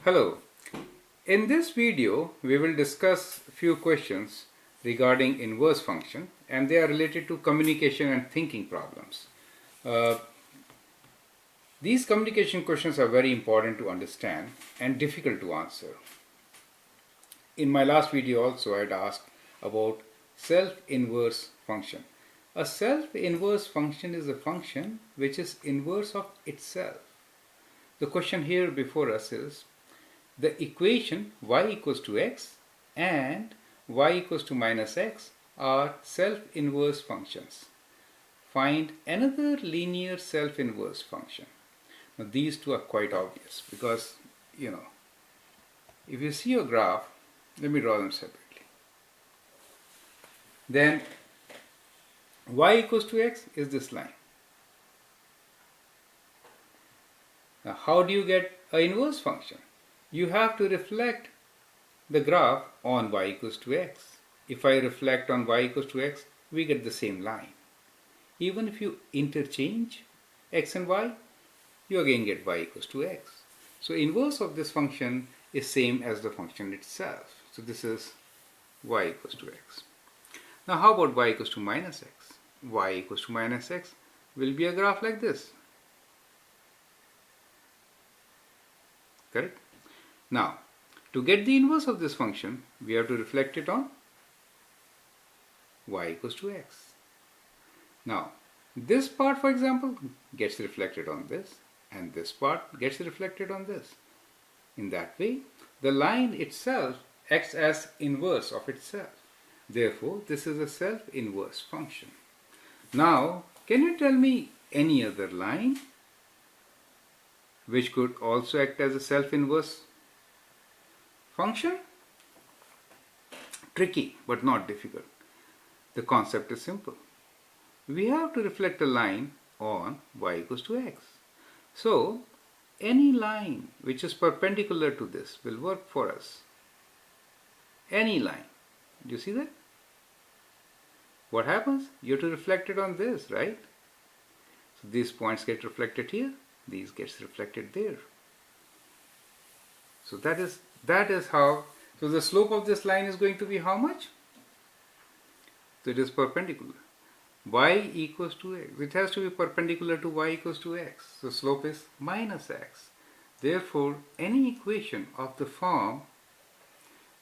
Hello. In this video, we will discuss a few questions regarding inverse function, and they are related to communication and thinking problems. Uh, these communication questions are very important to understand and difficult to answer. In my last video also, I had asked about self-inverse function. A self-inverse function is a function which is inverse of itself. The question here before us is, the equation y equals to x and y equals to minus x are self-inverse functions. Find another linear self-inverse function. Now these two are quite obvious because, if you see a graph, let me draw them separately. Then y equals to x is this line. Now how do you get an inverse function? You have to reflect the graph on y equals to x. If I reflect on y equals to x, we get the same line. Even if you interchange x and y, you again get y equals to x. So inverse of this function is same as the function itself. So this is y equals to x. Now how about y equals to minus x? Y equals to minus x will be a graph like this. Correct? Now, to get the inverse of this function, we have to reflect it on y equals to x. Now, this part, for example, gets reflected on this, and this part gets reflected on this. In that way, the line itself acts as inverse of itself. Therefore, this is a self-inverse function. Now, can you tell me any other line which could also act as a self-inverse function? Tricky, but not difficult. The concept is simple. We have to reflect a line on y equals to x. So, any line which is perpendicular to this will work for us. Any line. Do you see that? What happens? You have to reflect it on this, right? So these points get reflected here, these gets reflected there. So that is how, so the slope of this line is going to be how much? So it is perpendicular. Y equals to x. It has to be perpendicular to y equals to x. So slope is minus x. Therefore, any equation of the form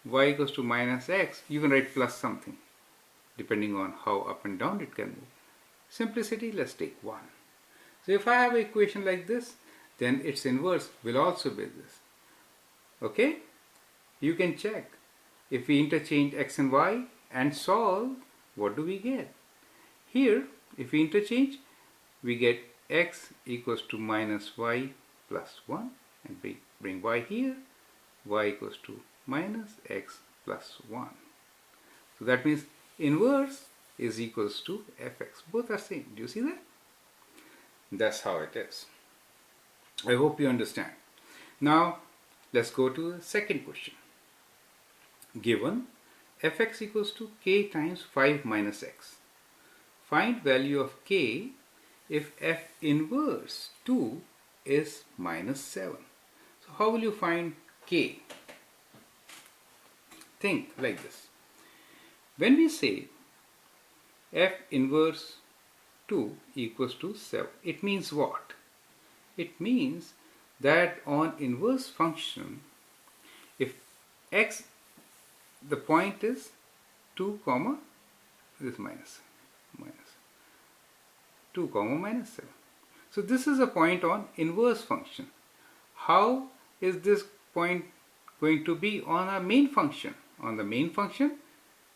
y equals to minus x, you can write plus something, depending on how up and down it can move. Simplicity, let's take 1. So if I have an equation like this, then its inverse will also be this. Okay? You can check. If we interchange x and y and solve, what do we get? Here, if we interchange, we get x equals to minus y plus 1, and bring y here, y equals to minus x plus 1. So that means inverse is equals to fx. Both are same. Do you see that? That's how it is. I hope you understand. Now, let's go to the second question. Given fx equals to k times 5 minus x. Find value of k if f inverse 2 is minus 7. So how will you find k? Think like this. When we say f inverse 2 equals to 7, it means what? It means that on inverse function, if x, the point is 2 comma, this minus 2 comma minus 7. So this is a point on inverse function. How is this point going to be on our main function? On the main function,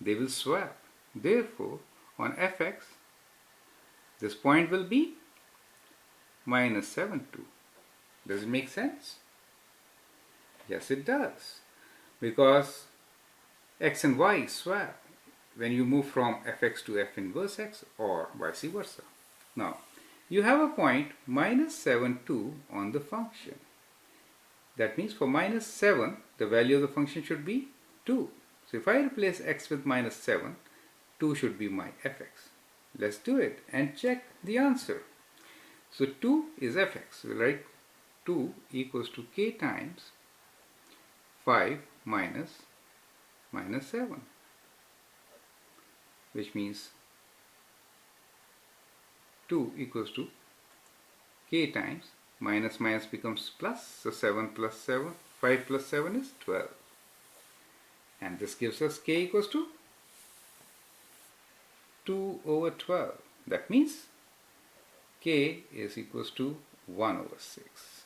they will swap. Therefore, on fx, this point will be minus 7, 2. Does it make sense? Yes, it does. Because x and y swap when you move from fx to f inverse x or vice versa. Now, you have a point minus 7, 2 on the function. That means for minus 7, the value of the function should be 2. So if I replace x with minus 7, 2 should be my fx. Let's do it and check the answer. So 2 is fx. We'll write 2 equals to k times 5 minus 7, which means 2 equals to k times minus minus becomes plus, so 7 plus 7, 5 plus 7 is 12, and this gives us k equals to 2 over 12. That means k is equals to 1 over 6.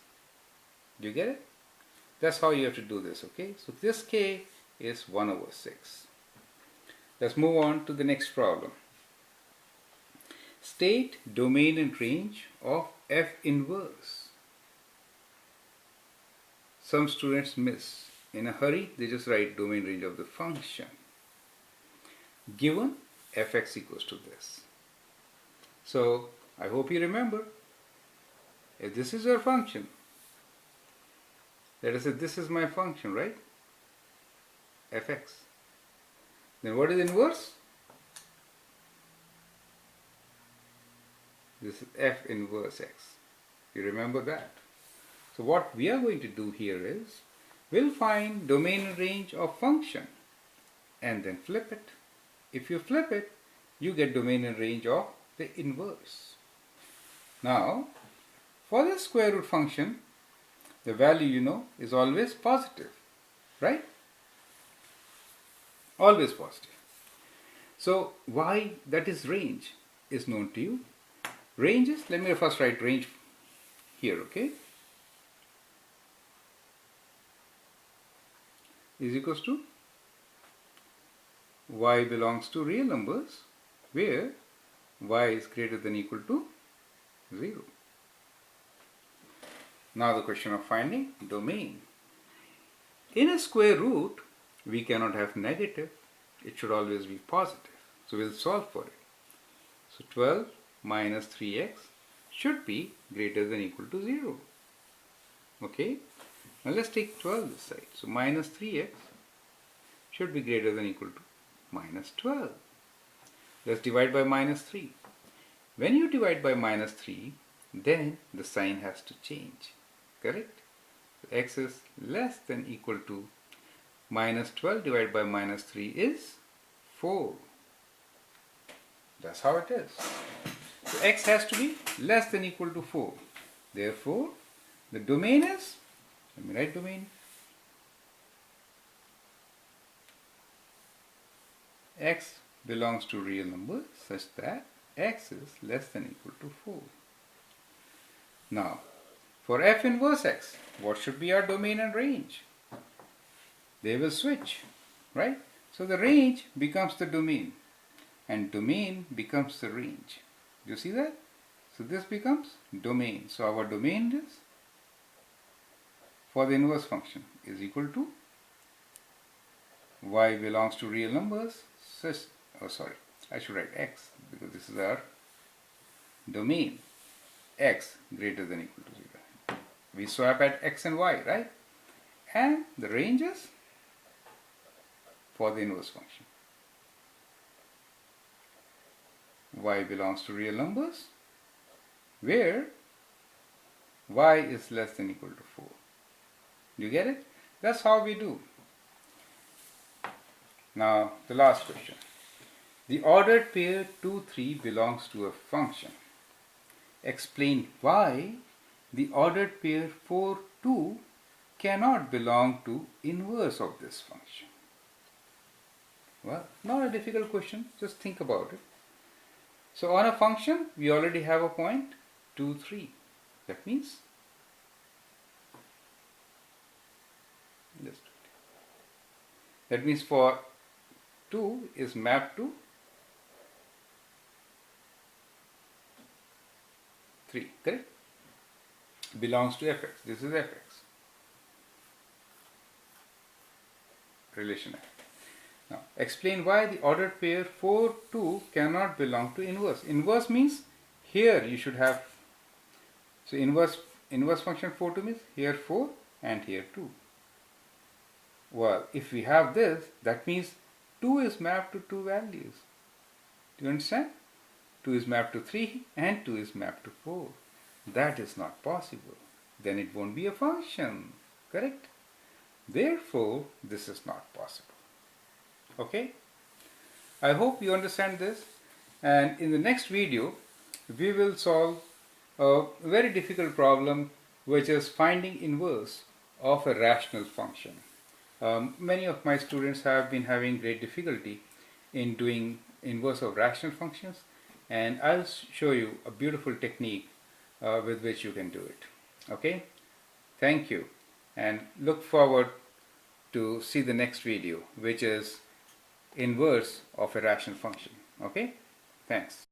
Do you get it? That's how you have to do this, okay? So this k is 1 over 6. Let's move on to the next problem. State domain and range of f inverse. Some students miss. In a hurry, they just write domain range of the function. Given fx equals to this. So I hope you remember, if this is your function, let us say this is my function, right? Fx. Then what is inverse? This is f inverse x. You remember that. So what we are going to do here is, we'll find domain and range of function and then flip it. If you flip it, you get domain and range of the inverse. Now, for the square root function, the value you know is always positive, right? Always positive. So y, that is range, is known to you. Range is, let me first write range here, okay? Is equals to y belongs to real numbers where y is greater than or equal to 0. Now the question of finding domain. In a square root, we cannot have negative. It should always be positive. So we'll solve for it. So 12 minus 3x should be greater than or equal to 0. Okay? Now let's take 12 this side. So minus 3x should be greater than or equal to minus 12. Let's divide by minus 3. When you divide by minus 3, then the sign has to change. Correct? So x is less than or equal to minus 12 divided by minus 3 is 4. That's how it is. So x has to be less than or equal to 4. Therefore, the domain is, let me write domain, x belongs to real numbers such that x is less than or equal to 4. Now, for f inverse x, what should be our domain and range? They will switch, right? So the range becomes the domain and domain becomes the range. Do you see that? So this becomes domain. So our domain is, for the inverse function, is equal to y belongs to real numbers such, oh sorry, I should write x because this is our domain, x greater than or equal to 0. We swap at x and y, right? And the range is for the inverse function. Y belongs to real numbers where y is less than or equal to 4. Do you get it? That's how we do. Now the last question. The ordered pair 2, 3 belongs to a function. Explain why the ordered pair 4, 2 cannot belong to inverse of this function. Well, not a difficult question, just think about it. So on a function, we already have a point 2, 3. That means, for 2 is mapped to 3, correct? Belongs to fx. This is fx. Relation f. Now, explain why the ordered pair 4, 2 cannot belong to inverse. Inverse means here you should have, so inverse function 4, 2 means here 4 and here 2. Well, if we have this, that means 2 is mapped to 2 values. Do you understand? 2 is mapped to 3 and 2 is mapped to 4. That is not possible. Then it won't be a function. Correct? Therefore, this is not possible. Okay? I hope you understand this, and in the next video we will solve a very difficult problem, which is finding inverse of a rational function. Many of my students have been having great difficulty in doing inverse of rational functions, and I'll show you a beautiful technique with which you can do it. Okay? Thank you, and look forward to see the next video, which is inverse of a rational function. Okay? Thanks.